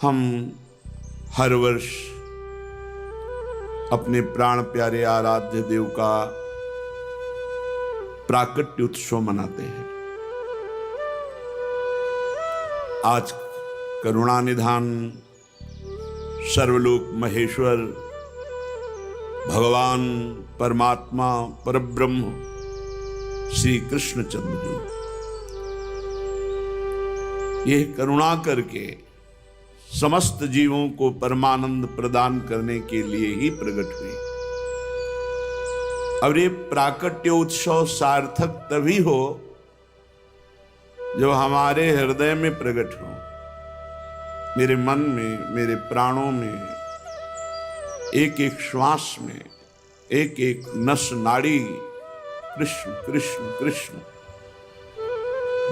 हम हर वर्ष अपने प्राण प्यारे आराध्य देव का प्राकट्य उत्सव मनाते हैं। आज करुणा निधान सर्वलोक महेश्वर भगवान परमात्मा परब्रह्म श्री कृष्णचंद्र जी यह करुणा करके समस्त जीवों को परमानंद प्रदान करने के लिए ही प्रकट हुए। और ये प्राकट्य उत्सव सार्थक तभी हो जब हमारे हृदय में प्रकट हो, मेरे मन में, मेरे प्राणों में, एक एक श्वास में, एक एक नस नाड़ी कृष्ण कृष्ण कृष्ण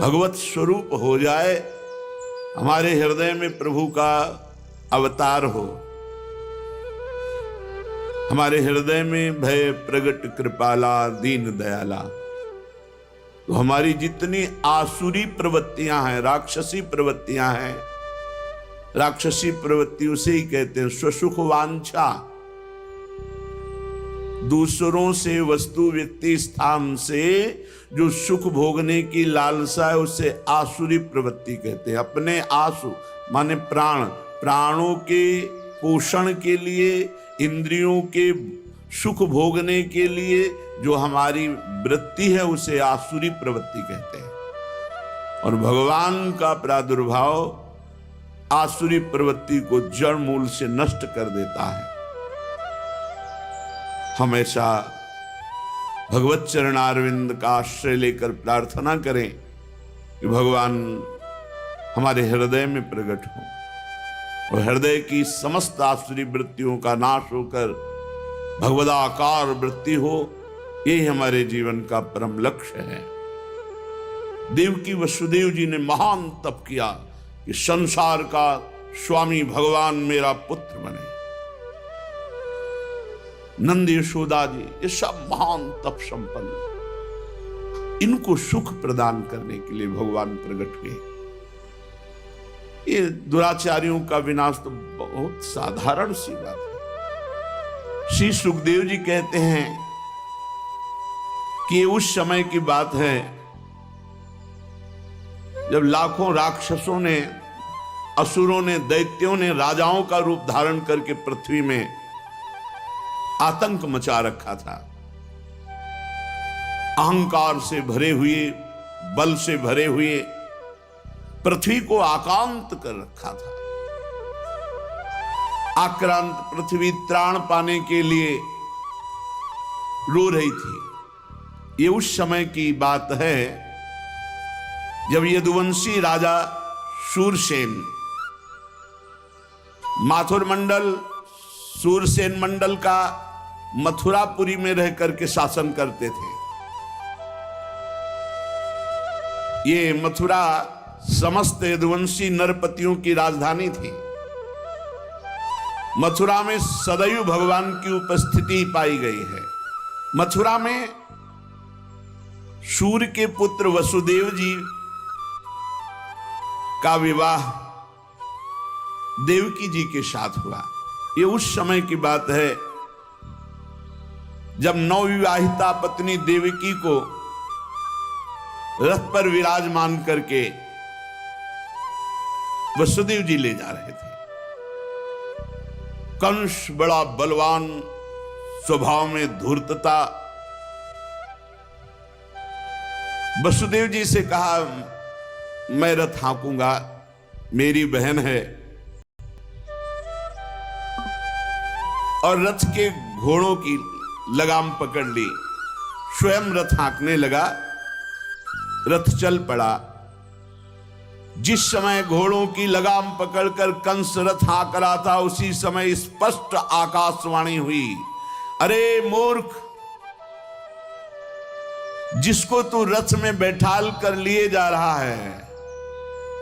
भगवत स्वरूप हो जाए, हमारे हृदय में प्रभु का अवतार हो, हमारे हृदय में भय प्रगट कृपाला दीन दयाला। तो हमारी जितनी आसुरी प्रवृत्तियां हैं, राक्षसी प्रवृत्तियां हैं, राक्षसी प्रवृत्ति उसे ही कहते हैं स्वसुख वांछा, दूसरों से वस्तु व्यक्ति स्थान से जो सुख भोगने की लालसा है उसे आसुरी प्रवृत्ति कहते हैं। अपने आसु माने प्राण, प्राणों के पोषण के लिए, इंद्रियों के सुख भोगने के लिए जो हमारी वृत्ति है उसे आसुरी प्रवृत्ति कहते हैं। और भगवान का प्रादुर्भाव आसुरी प्रवृत्ति को जड़ मूल से नष्ट कर देता है। हमेशा भगवत चरणारविंद का आश्रय लेकर प्रार्थना करें कि भगवान हमारे हृदय में प्रकट हो और हृदय की समस्त आसुरी वृत्तियों का नाश होकर भगवदाकार वृत्ति हो। यही हमारे जीवन का परम लक्ष्य है। देवकी वसुदेव जी ने महान तप किया कि संसार का स्वामी भगवान मेरा पुत्र बने। नंद यशोदा जी ये सब महान तप संपन्न, इनको सुख प्रदान करने के लिए भगवान प्रकट हुए। ये दुराचारियों का विनाश तो बहुत साधारण सी बात है। श्री सुखदेव जी कहते हैं कि उस समय की बात है जब लाखों राक्षसों ने, असुरों ने, दैत्यों ने राजाओं का रूप धारण करके पृथ्वी में आतंक मचा रखा था। अहंकार से भरे हुए, बल से भरे हुए पृथ्वी को आक्रांत कर रखा था। आक्रांत पृथ्वी त्राण पाने के लिए रो रही थी। ये उस समय की बात है जब यदुवंशी राजा शूरसेन माथुर मंडल, सूरसेन मंडल का मथुरापुरी में रह करके शासन करते थे। ये मथुरा समस्त यदुवंशी नरपतियों की राजधानी थी। मथुरा में सदैव भगवान की उपस्थिति पाई गई है। मथुरा में सूर्य के पुत्र वसुदेव जी का विवाह देवकी जी के साथ हुआ। ये उस समय की बात है जब नवविवाहिता पत्नी देवकी को रथ पर विराजमान करके वसुदेव जी ले जा रहे थे। कंस बड़ा बलवान, स्वभाव में धूर्तता, वसुदेव जी से कहा मैं रथ हाँकूंगा, मेरी बहन है। और रथ के घोड़ों की लगाम पकड़ ली, स्वयं रथ हाँकने लगा। रथ चल पड़ा। जिस समय घोड़ों की लगाम पकड़कर कंस रथ हाँक रहा था उसी समय स्पष्ट आकाशवाणी हुई, अरे मूर्ख, जिसको तू रथ में बैठाल कर लिए जा रहा है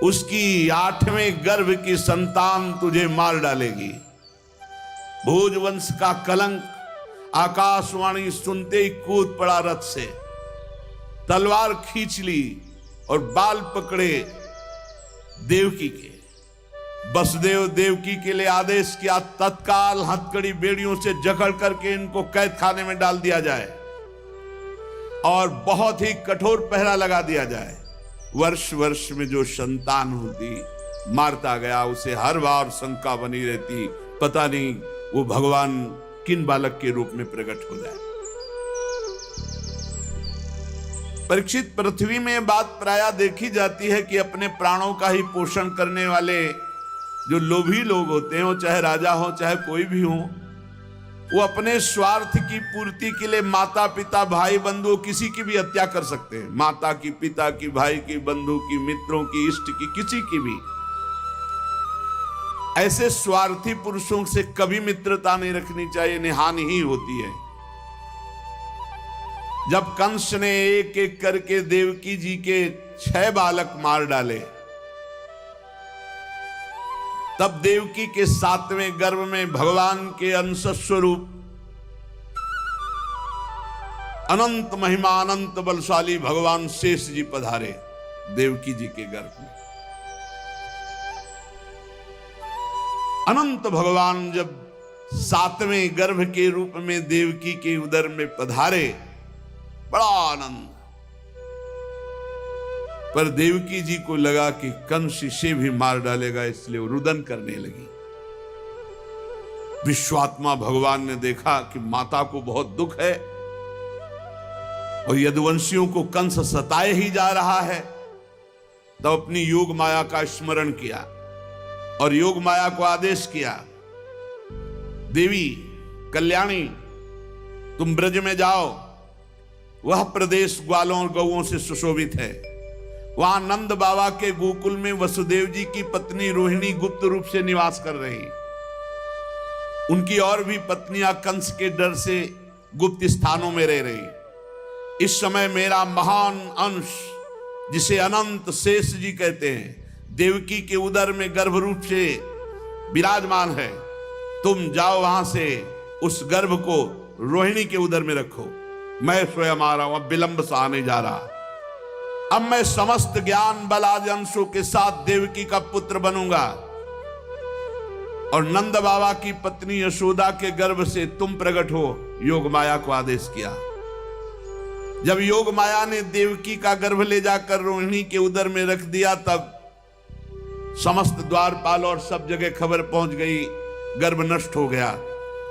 उसकी 8वें गर्भ की संतान तुझे मार डालेगी। भोजवंश का कलंक। आकाशवाणी सुनते ही कूद पड़ा रथ से, तलवार खींच ली और बाल पकड़े देवकी के। वसुदेव देवकी के लिए आदेश किया, तत्काल हथकड़ी बेड़ियों से जकड़ करके इनको कैद खाने में डाल दिया जाए और बहुत ही कठोर पहरा लगा दिया जाए। वर्ष वर्ष में जो संतान होती मारता गया, उसे हर बार शंका बनी रहती, पता नहीं वो भगवान किन बालक के रूप में प्रकट हो जाए। परीक्षित, पृथ्वी में बात प्रायः देखी जाती है कि अपने प्राणों का ही पोषण करने वाले जो लोभी लोग होते हैं, वो चाहे राजा हो चाहे कोई भी हो, वो अपने स्वार्थ की पूर्ति के लिए माता पिता भाई बंधु किसी की भी हत्या कर सकते हैं। माता की, पिता की, भाई की, बंधु की, मित्रों की, इष्ट की, किसी की भी। ऐसे स्वार्थी पुरुषों से कभी मित्रता नहीं रखनी चाहिए, नहीं हानि ही होती है। जब कंस ने एक एक करके देवकी जी के 6 बालक मार डाले, तब देवकी के 7वें गर्भ में भगवान के अंश स्वरूप अनंत महिमा अनंत बलशाली भगवान शेष जी पधारे देवकी जी के गर्भ में। अनंत भगवान जब 7वें गर्भ के रूप में देवकी के उदर में पधारे, बड़ा आनंद। पर देवकी जी को लगा कि कंस इसे भी मार डालेगा, इसलिए वो रुदन करने लगी। विश्वात्मा भगवान ने देखा कि माता को बहुत दुख है और यदुवंशियों को कंस सताए ही जा रहा है, तब अपनी योग माया का स्मरण किया और योग माया को आदेश किया, देवी कल्याणी, तुम ब्रज में जाओ, वह प्रदेश ग्वालों और गौओं से सुशोभित है। वहां नंद बाबा के गोकुल में वसुदेव जी की पत्नी रोहिणी गुप्त रूप से निवास कर रही। उनकी और भी पत्नियां कंस के डर से गुप्त स्थानों में रह रही। इस समय मेरा महान अंश, जिसे अनंत शेष जी कहते हैं, देवकी के उदर में गर्भ रूप से विराजमान है। तुम जाओ वहां से उस गर्भ को रोहिणी के उदर में रखो। मैं स्वयं आ रहा हूं, अब विलंब से आने जा रहा। अब मैं समस्त ज्ञान बल आदि अंशों के साथ देवकी का पुत्र बनूंगा और नंद बाबा की पत्नी यशोदा के गर्भ से तुम प्रकट हो। योग माया को आदेश किया। जब योग माया ने देवकी का गर्भ ले जाकर रोहिणी के उदर में रख दिया, तब समस्त द्वारपाल और सब जगह खबर पहुंच गई, गर्भ नष्ट हो गया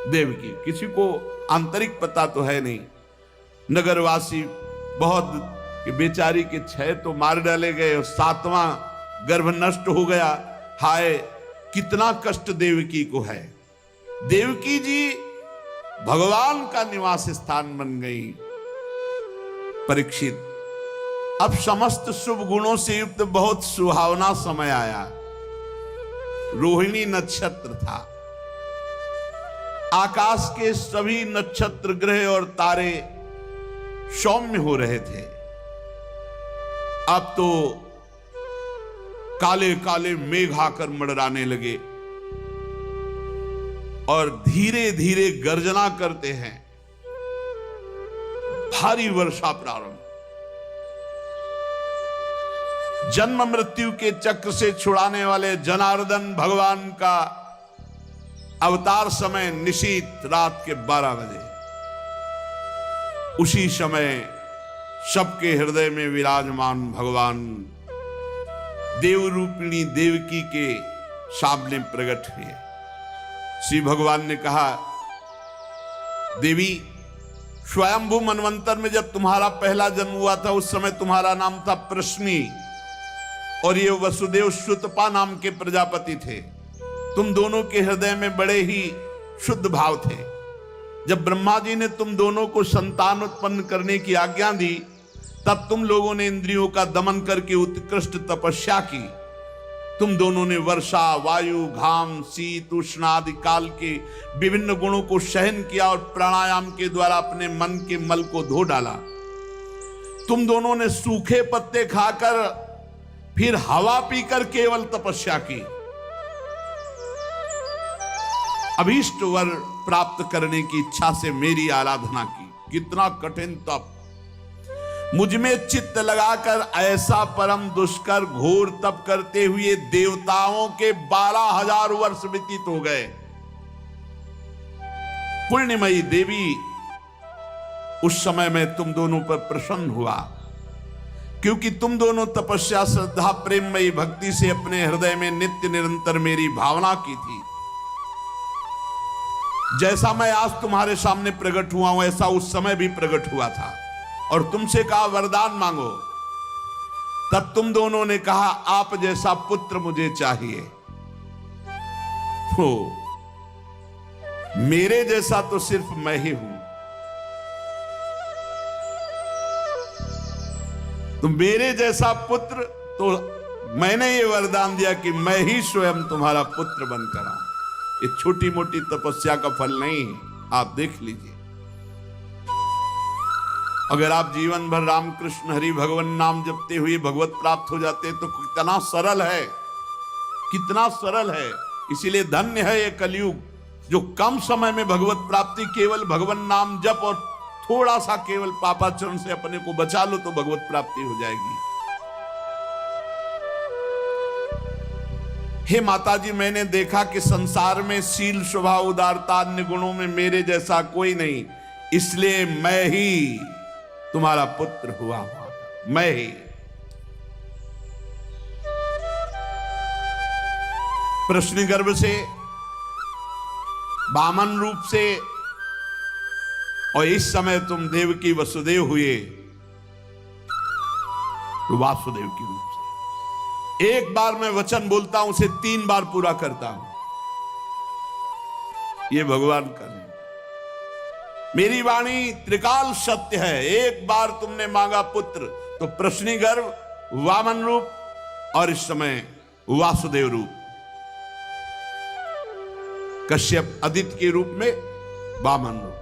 देवकी। किसी को आंतरिक पता तो है नहीं। नगरवासी बहुत कि बेचारी के 6 तो मार डाले गए और 7वां गर्भ नष्ट हो गया। हाय, कितना कष्ट देवकी को है। देवकी जी भगवान का निवास स्थान बन गई। परीक्षित, अब समस्त शुभ गुणों से युक्त बहुत सुहावना समय आया। रोहिणी नक्षत्र था। आकाश के सभी नक्षत्र, ग्रह और तारे सौम्य हो रहे थे। अब तो काले काले मेघ आकर मंडराने लगे और धीरे धीरे गर्जना करते हैं। भारी वर्षा प्रारंभ। जन्म मृत्यु के चक्र से छुड़ाने वाले जनार्दन भगवान का अवतार समय निशीत रात के 12 बजे। उसी समय सबके हृदय में विराजमान भगवान देव रूपिणी देवकी के सामने प्रकट हुए। श्री भगवान ने कहा, देवी, स्वयंभू मनवंतर में जब तुम्हारा पहला जन्म हुआ था, उस समय तुम्हारा नाम था प्रश्नी और ये वसुदेव श्रुतपा नाम के प्रजापति थे। तुम दोनों के हृदय में बड़े ही शुद्ध भाव थे। जब ब्रह्मा जी ने तुम दोनों को संतान उत्पन्न करने की आज्ञा दी, तब तुम लोगों ने इंद्रियों का दमन करके उत्कृष्ट तपस्या की। तुम दोनों ने वर्षा, वायु, घाम, शीत, उष्ण आदि काल के विभिन्न गुणों को सहन किया और प्राणायाम के द्वारा अपने मन के मल को धो डाला। तुम दोनों ने सूखे पत्ते खाकर फिर हवा पीकर केवल तपस्या की। अभीष्ट वर प्राप्त करने की इच्छा से मेरी आराधना की। कितना कठिन तप। मुझ में चित्त लगाकर ऐसा परम दुष्कर घोर तप करते हुए देवताओं के 12,000 वर्ष व्यतीत हो गए। पुण्यमयी देवी उस समय में तुम दोनों पर प्रसन्न हुआ, क्योंकि तुम दोनों तपस्या, श्रद्धा, प्रेममयी भक्ति से अपने हृदय में नित्य निरंतर मेरी भावना की थी। जैसा मैं आज तुम्हारे सामने प्रकट हुआ हूं, ऐसा उस समय भी प्रकट हुआ था। और तुमसे कहा वरदान मांगो, तब तुम दोनों ने कहा आप जैसा पुत्र मुझे चाहिए। तो मेरे जैसा तो सिर्फ मैं ही हूं, तो मेरे जैसा पुत्र, तो मैंने ये वरदान दिया कि मैं ही स्वयं तुम्हारा पुत्र बनकर आऊं। ये छोटी मोटी तपस्या का फल नहीं है, आप देख लीजिए। अगर आप जीवन भर रामकृष्ण हरि भगवान नाम जपते हुए भगवत प्राप्त हो जाते तो कितना सरल है, कितना सरल है। इसीलिए धन्य है ये कलयुग, जो कम समय में भगवत प्राप्ति, केवल भगवान नाम जप और थोड़ा सा केवल पापाचरण से अपने को बचा लो तो भगवत प्राप्ति हो जाएगी। हे माताजी, मैंने देखा कि संसार में शील, स्वभाव, उदारता, अन्य गुणों में मेरे जैसा कोई नहीं, इसलिए मैं ही तुम्हारा पुत्र हुआ, मैं ही। प्रश्न गर्भ से, वामन रूप से, और इस समय तुम देवकी वसुदेव हुए तो वासुदेव के रूप से। एक बार मैं वचन बोलता हूं, उसे 3 बार पूरा करता हूं। ये भगवान का नहीं, मेरी वाणी त्रिकाल सत्य है। एक बार तुमने मांगा पुत्र तो प्रश्नी गर्भ, वामन रूप, और इस समय वासुदेव रूप, कश्यप आदित्य के रूप में वामन रूप।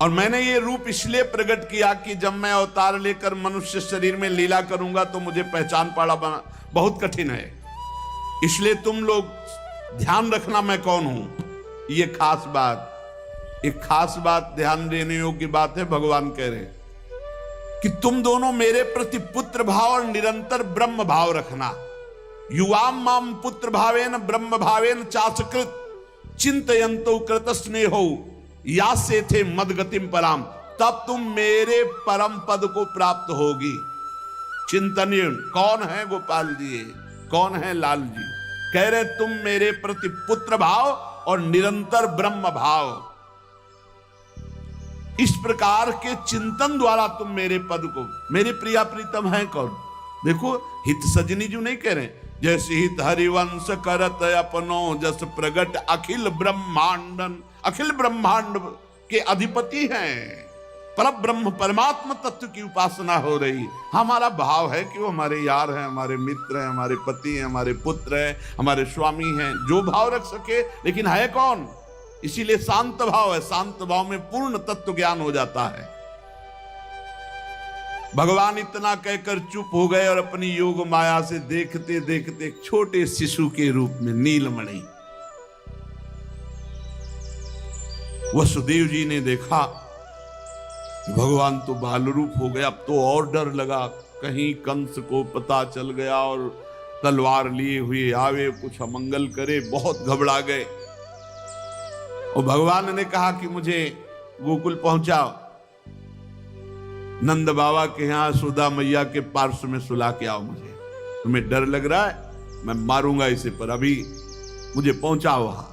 और मैंने ये रूप इसलिए प्रकट किया कि जब मैं अवतार लेकर मनुष्य शरीर में लीला करूंगा तो मुझे पहचान पाना बहुत कठिन है। इसलिए तुम लोग ध्यान रखना मैं कौन हूं। ये खास बात, एक खास बात ध्यान देने योग्य बात है। भगवान कह रहे हैं कि तुम दोनों मेरे प्रति पुत्र भाव और निरंतर ब्रह्म भाव रखना। युवाम माम पुत्र भावेन ब्रह्म भावेन चाचकृत चिंतयंतो कृत स्नेहो या से थे मदगतिम पराम, तब तुम मेरे परम पद को प्राप्त होगी। चिंतनीय कौन है गोपाल जी, कौन है लाल जी? कह रहे तुम मेरे प्रति पुत्र भाव और निरंतर ब्रह्म भाव, इस प्रकार के चिंतन द्वारा तुम मेरे पद को, मेरे प्रिया प्रीतम है कौन? देखो हित सजनी जो नहीं कह रहे, जैसे हित हरिवंश करत अपनो जस प्रगट अखिल ब्रह्मांडन, अखिल ब्रह्मांड के अधिपति हैं। पर ब्रह्म परमात्मा तत्व की उपासना हो रही। हमारा भाव है कि वो हमारे यार हैं, हमारे मित्र हैं, हमारे पति हैं, हमारे पुत्र हैं, हमारे स्वामी हैं, जो भाव रख सके, लेकिन है कौन? इसीलिए शांत भाव है। शांत भाव में पूर्ण तत्व ज्ञान हो जाता है। भगवान इतना कहकर चुप हो गए और अपनी योग माया से देखते देखते एक छोटे शिशु के रूप में नीलमणि वसुदेव जी ने देखा भगवान तो बाल रूप हो गया। अब तो और डर लगा, कहीं कंस को पता चल गया और तलवार लिए हुए आवे, कुछ अमंगल करे। बहुत घबरा गए और भगवान ने कहा कि मुझे गोकुल पहुंचाओ, नंद बाबा के यहां सुधा मैया के पार्श्व में सुला के आओ। मुझे तुम्हें डर लग रहा है, मैं मारूंगा इसे, पर अभी मुझे पहुंचाओ वहां।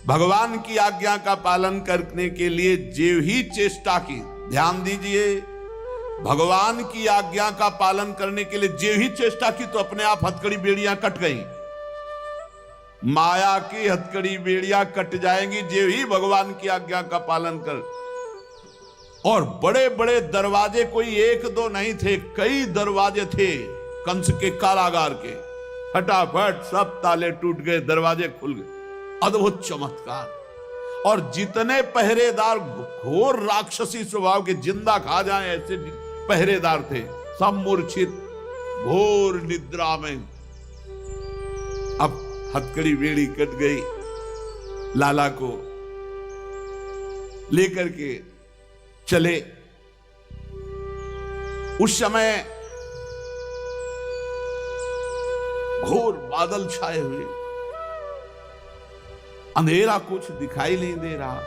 भगवान की आज्ञा का पालन करने के लिए जो ही चेष्टा की, ध्यान दीजिए, भगवान की आज्ञा का पालन करने के लिए जो ही चेष्टा की तो अपने आप हथकड़ी बेड़ियां कट गई। माया की हथकड़ी बेड़ियां कट जाएंगी जो ही भगवान की आज्ञा का पालन कर। और बड़े बड़े दरवाजे कोई एक दो नहीं थे, कई दरवाजे थे कंस के कारागार के। फटाफट सब ताले टूट गए, दरवाजे खुल गए। अद्भुत चमत्कार। और जितने पहरेदार घोर राक्षसी स्वभाव के, जिंदा खा जाएं ऐसे पहरेदार थे, सब मूर्छित घोर निद्रा में। अब हथकड़ी बेड़ी कट गई, लाला को लेकर के चले उस समय घोर बादल छाए हुए, अंधेरा, कुछ दिखाई नहीं दे रहा।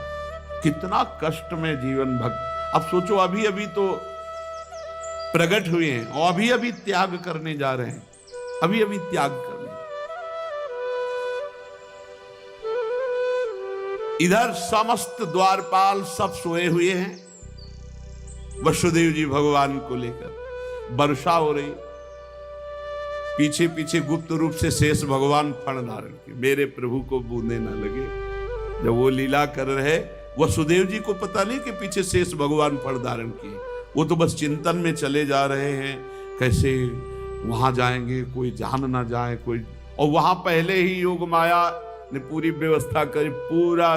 कितना कष्ट में जीवन भक्त। अब सोचो, अभी अभी तो प्रकट हुए हैं और अभी अभी त्याग करने जा रहे हैं, अभी अभी त्याग करने। इधर समस्त द्वारपाल सब सोए हुए हैं वसुदेव जी भगवान को लेकर। वर्षा हो रही, पीछे पीछे गुप्त रूप से शेष भगवान फण धारण के, मेरे प्रभु को बूंदे ना लगे। जब वो लीला कर रहे, वसुदेव जी को पता नहीं कि पीछे शेष भगवान फण धारण किए। वो तो बस चिंतन में चले जा रहे हैं, कैसे वहां जाएंगे, कोई जान ना जाए कोई। और वहां पहले ही योग माया ने पूरी व्यवस्था करी, पूरा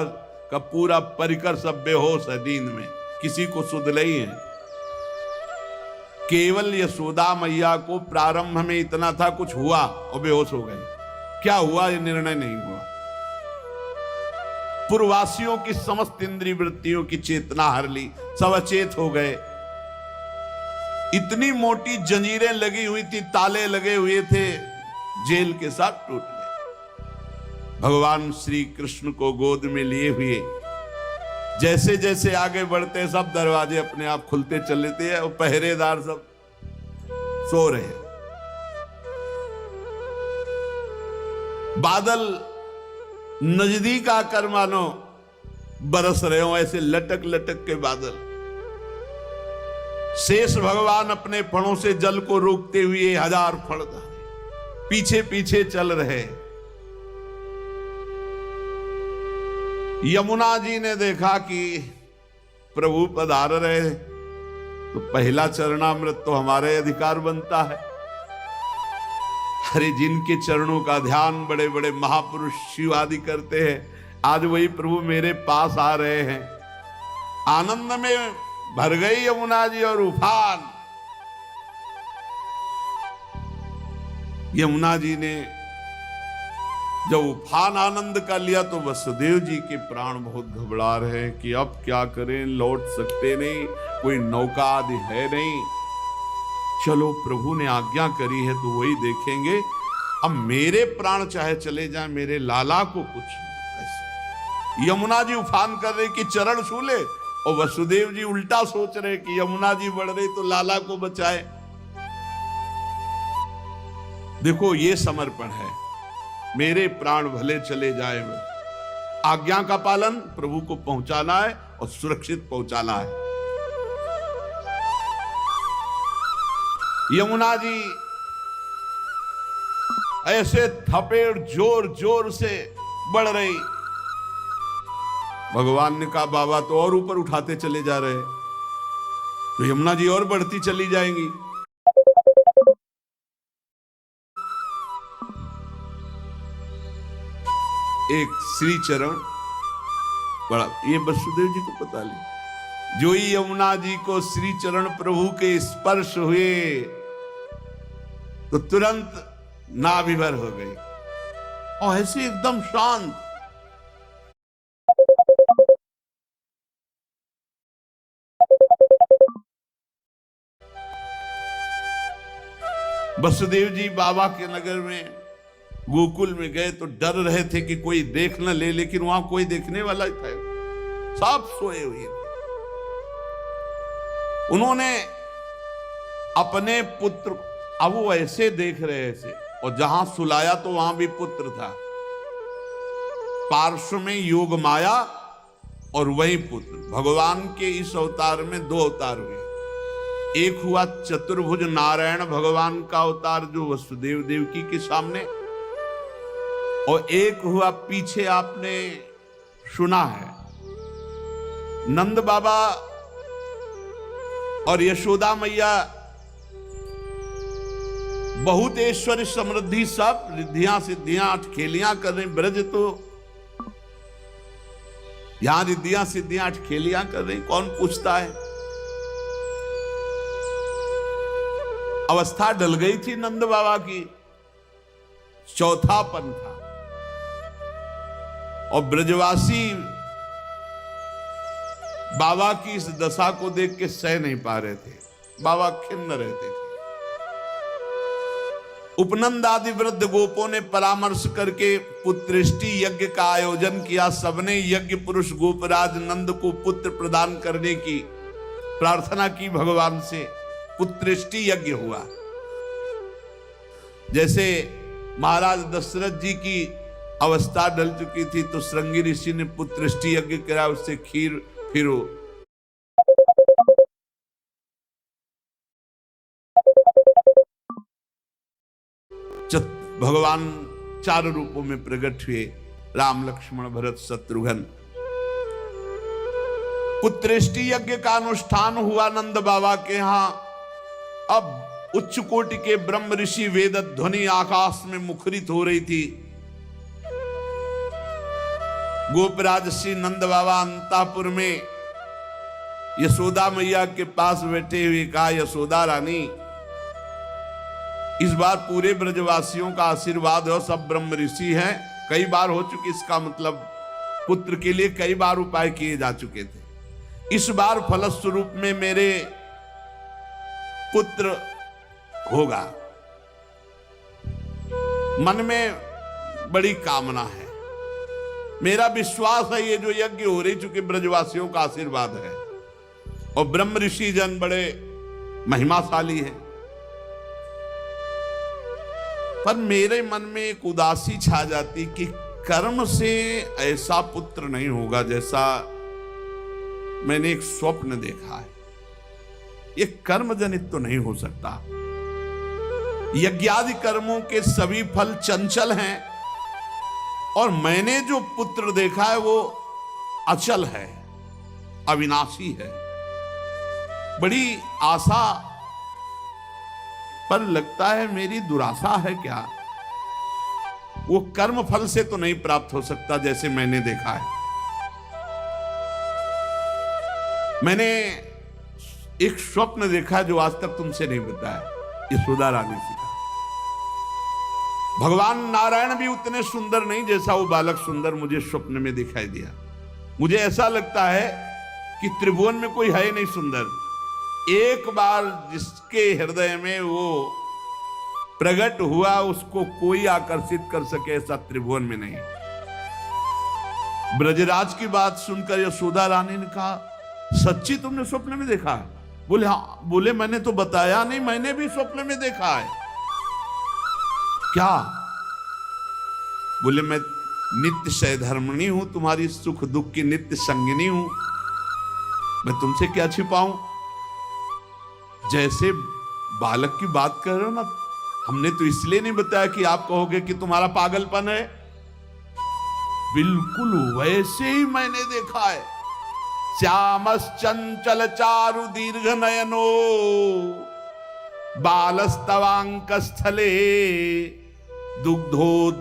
का पूरा परिकर सब बेहोश है नींद में, किसी को सुध नहीं है। केवल यशोदा मैया को प्रारंभ में इतना था, कुछ हुआ और बेहोश हो गए। क्या हुआ ये निर्णय नहीं हुआ। पूर्ववासियों की समस्त इंद्रिय वृत्तियों की चेतना हर ली, सब अचेत हो गए। इतनी मोटी जंजीरें लगी हुई थी, ताले लगे हुए थे, जेल के साथ टूट गए। भगवान श्री कृष्ण को गोद में लिए हुए जैसे जैसे आगे बढ़ते, सब दरवाजे अपने आप खुलते चले थे और पहरेदार सब सो रहे। बादल नजदीक आकर मानो बरस रहे हो, ऐसे लटक लटक के बादल। शेष भगवान अपने फणों से जल को रोकते हुए 1000 फण पीछे पीछे चल रहे। यमुना जी ने देखा कि प्रभु पधार रहे, तो पहला चरणामृत तो हमारे अधिकार बनता है। अरे जिनके चरणों का ध्यान बड़े बड़े महापुरुष शिव आदि करते हैं, आज वही प्रभु मेरे पास आ रहे हैं। आनंद में भर गई यमुना जी और उफान। यमुना जी ने जब उफान आनंद का लिया तो वसुदेव जी के प्राण बहुत घबरा रहे हैं कि अब क्या करें, लौट सकते नहीं, कोई नौका आदि है नहीं। चलो प्रभु ने आज्ञा करी है तो वही देखेंगे। अब मेरे प्राण चाहे चले जाएं, मेरे लाला को कुछ ऐसे। यमुना जी उफान कर रहे कि चरण छू ले, और वसुदेव जी उल्टा सोच रहे कि यमुना जी बढ़ रही तो लाला को बचाए। देखो ये समर्पण है, मेरे प्राण भले चले जाए, आज्ञा का पालन प्रभु को पहुंचाना है और सुरक्षित पहुंचाना है। यमुना जी ऐसे थपेड़ जोर जोर से बढ़ रही। भगवान ने कहा बाबा तो और ऊपर उठाते चले जा रहे, तो यमुना जी और बढ़ती चली जाएंगी। एक श्री चरण बड़ा, ये वसुदेव जी को पता नहीं, जो ही यमुना जी को श्री चरण प्रभु के स्पर्श हुए तो तुरंत नाभिभर हो गई और ऐसे एकदम शांत। वसुदेव जी बाबा के नगर में गोकुल में गए तो डर रहे थे कि कोई देख न ले, लेकिन वहां कोई देखने वाला था, सब सोए हुए थे। उन्होंने अपने पुत्र, अब वो ऐसे देख रहे थे, और जहां सुलाया तो वहां भी पुत्र था, पार्श्व में योग माया और वही पुत्र। भगवान के इस अवतार में 2 अवतार हुए। एक हुआ चतुर्भुज नारायण भगवान का अवतार जो वसुदेव देवकी के सामने, और एक हुआ पीछे आपने सुना है, नंद बाबा और यशोदा मैया बहुत ऐश्वर्य समृद्धि सब रिद्धियां सिद्धियां अटखेलियां कर रहे। ब्रज तो यहां रिद्धियां सिद्धियां अटखेलियां कर रही, कौन पूछता है। अवस्था डल गई थी नंद बाबा की, चौथापन था, और ब्रजवासी बाबा की इस दशा को देख के सह नहीं पा रहे थे। बाबा खिन्न रहते थे। उपनंद आदि वृद्ध गोपों ने परामर्श करके पुत्रेष्टि यज्ञ का आयोजन किया। सबने यज्ञ पुरुष गोपराज नंद को पुत्र प्रदान करने की प्रार्थना की भगवान से। पुत्रेष्टि यज्ञ हुआ। जैसे महाराज दशरथ जी की अवस्था ढल चुकी थी तो श्रृंगी ऋषि ने पुत्रेष्टि यज्ञ करा, उससे खीर फिरो। भगवान 4 रूपों में प्रकट हुए, राम लक्ष्मण भरत शत्रुघ्न। पुत्रेष्टि यज्ञ का अनुष्ठान हुआ नंद बाबा के यहां। अब उच्च कोटि के ब्रह्म ऋषि वेद ध्वनि आकाश में मुखरित हो रही थी। गोपराज श्री नंद बाबा अंतापुर में यशोदा मैया के पास बैठे हुए कहा, यशोदा रानी इस बार पूरे ब्रजवासियों का आशीर्वाद हो, सब ब्रह्म ऋषि हैं। कई बार हो चुकी, इसका मतलब पुत्र के लिए कई बार उपाय किए जा चुके थे। इस बार फलस्वरूप में मेरे पुत्र होगा। मन में बड़ी कामना है, मेरा विश्वास है ये जो यज्ञ हो रही, चूंकि ब्रजवासियों का आशीर्वाद है और ब्रह्म ऋषि जन बड़े महिमाशाली हैं, पर मेरे मन में एक उदासी छा जाती कि कर्म से ऐसा पुत्र नहीं होगा जैसा मैंने एक स्वप्न देखा है। ये कर्म जनित तो नहीं हो सकता। यज्ञादि कर्मों के सभी फल चंचल हैं और मैंने जो पुत्र देखा है वो अचल है, अविनाशी है। बड़ी आशा, पर लगता है मेरी दुराशा है क्या? वो कर्म फल से तो नहीं प्राप्त हो सकता जैसे मैंने देखा है। मैंने एक स्वप्न देखा जो आज तक तुमसे नहीं बताया, यशोदा रानी जी का। भगवान नारायण भी उतने सुंदर नहीं जैसा वो बालक सुंदर मुझे स्वप्न में दिखाई दिया। मुझे ऐसा लगता है कि त्रिभुवन में कोई है नहीं सुंदर। एक बार जिसके हृदय में वो प्रकट हुआ उसको कोई आकर्षित कर सके ऐसा त्रिभुवन में नहीं। ब्रजराज की बात सुनकर यशोदा रानी ने कहा, सच्ची तुमने स्वप्न में देखा है? बोले हाँ। बोले मैंने तो बताया नहीं, मैंने भी स्वप्न में देखा है। क्या? बोले मैं नित्य सहधर्मिणी हूं, तुम्हारी सुख दुख की नित्य संगिनी हूं, मैं तुमसे क्या छिपाऊं। जैसे बालक की बात कर रहे हो ना, हमने तो इसलिए नहीं बताया कि आप कहोगे कि तुम्हारा पागलपन है। बिल्कुल वैसे ही मैंने देखा है। श्यामश्चंचल चारु दीर्घ नयनो बालस्तवांक स्थले दुग्धो